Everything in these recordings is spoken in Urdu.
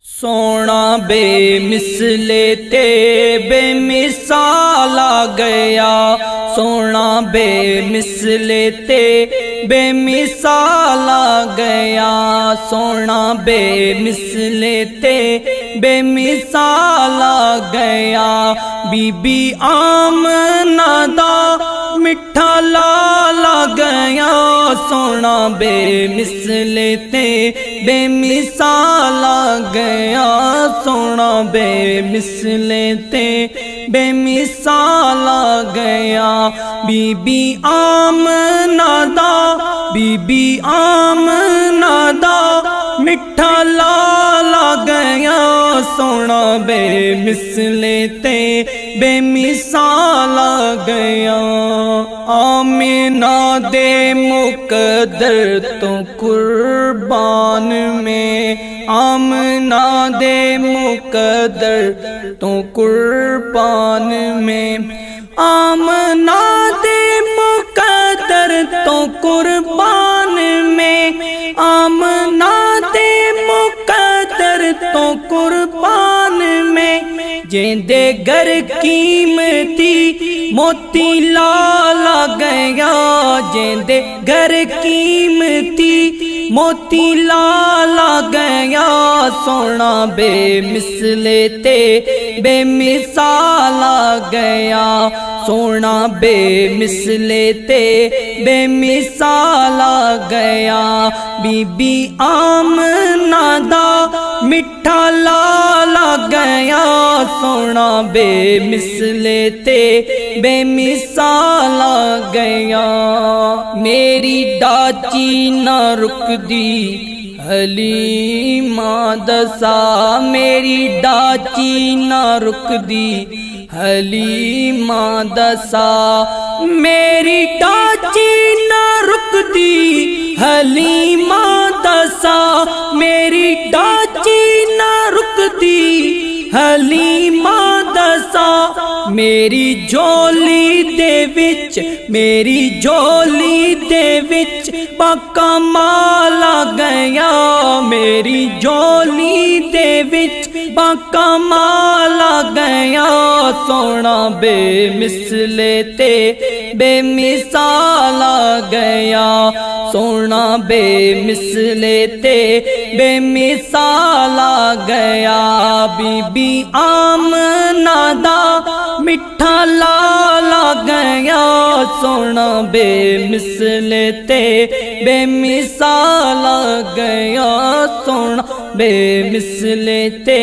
سونا بے مثل تے بے مثال آ گیا، سونا بے مثل تے بے مثال آ گیا، سونا بے مثل تے بے مثال آ گیا، بی بی آمنہ دا میٹھا لال آ گیا، سونا بے مثل تے بے مثال آ گیا، سونا بے مثل تے بے مثال آ گیا، بی بی آمنہ دا، بی بی آمنہ دا میٹھا لال آ گیا، سونا بے مثل تے بے مثال آ گیا، آمنہ دے مقدر تو قربان میں، آمنہ دے مقدر تو قربان میں، آمنہ دے مقدر تو قربان میں، آمنہ دے مقدر تو قربان میں، جیندے گھر قیمتی موتی لال آ گیا، جیندے گھر قیمتی موتی لال آ گیا، سونا بے مثل تے بے مثال آ گیا، سونا بے مثل تے بے مثال آ گیا، بی بی آمنہ دا میٹھا لال آ گیا، سونا بے مثل تے بے مثال آ گیا، میری ڈاچی نہ رک دی حلیمہ دسا، میری ڈاچی نہ رک دی حلیمہ دسا، میری ڈاچی نہ رک دی حلیمہ دسا، میری ڈاچی نہ رک دی حلیمہ دسا، میری جھولی دے وچ، میری جھولی دے وچ باکمال آ گیا، میری جھولی دے وچ باکمال آ گیا، سونا بے مثل تے بے مثال آ گیا، سونا بے مثل تے بے مثال آ گیا، بی بی آمنہ دا میٹھا لال آ گیا، سونا بے مثل تے بے مثال آ گیا، سونا بے مثل تے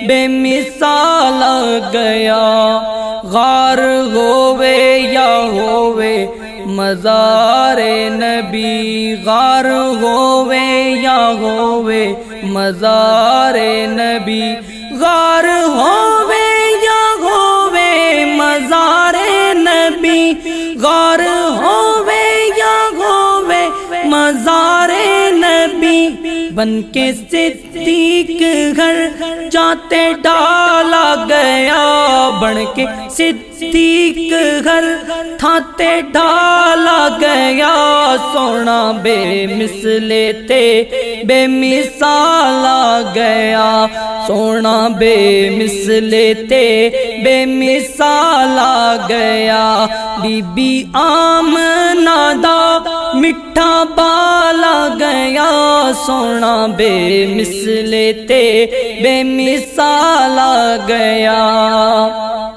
بے مثال آ گیا، غار ہووے یا ہووے مزار نبی، غار ہووے یا ہووے مزار نبی، غار ہووے یا ہووے مزار نبی، غار ہووے یا ہووے مزار نبی، بن کے صدیق گھر جاتے ڈالا گیا، بن کے صدیق گھر تھاتے ڈالا گیا، سونا بے مثل تے بے مثال آ گیا، سونا بے مثل تے بے مثال آ گیا، بی بی آمنہ دا میٹھا بال آ گیا، سونا بے مثل تے بے مثال آ گیا،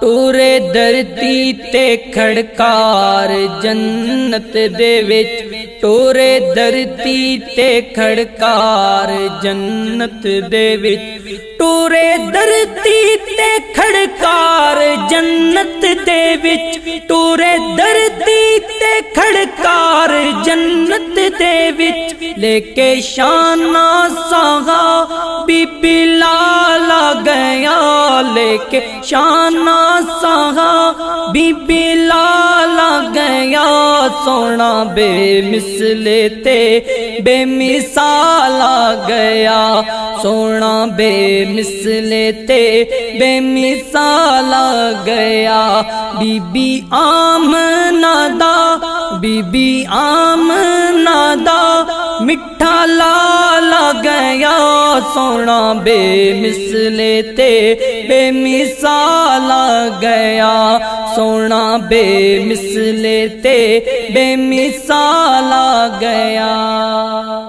ٹورے دھرتی تے کھڑکار جنت دے وچ، ٹورے دھرتی تے کھڑکار جنت دے وچ، ٹورے دھرتی تے کھڑکار جنت دے وچ، ٹورے دھرتی تے کھڑکار جنت دے وچ، لے کے شانہ سہا بی بی لال آ گیا، لے کے شانہ سہا بی بی لال آ گیا، سونا بے مثل تے بے مثال آ گیا، سونا بے مثل تے بے مثال آ گیا، بی بی آمنہ دا، بی بی آمنہ دا مٹھا لالا گیا سونا بے مثلے تے بے مثال گیا سونا بے مثلے تے بے مثال گیا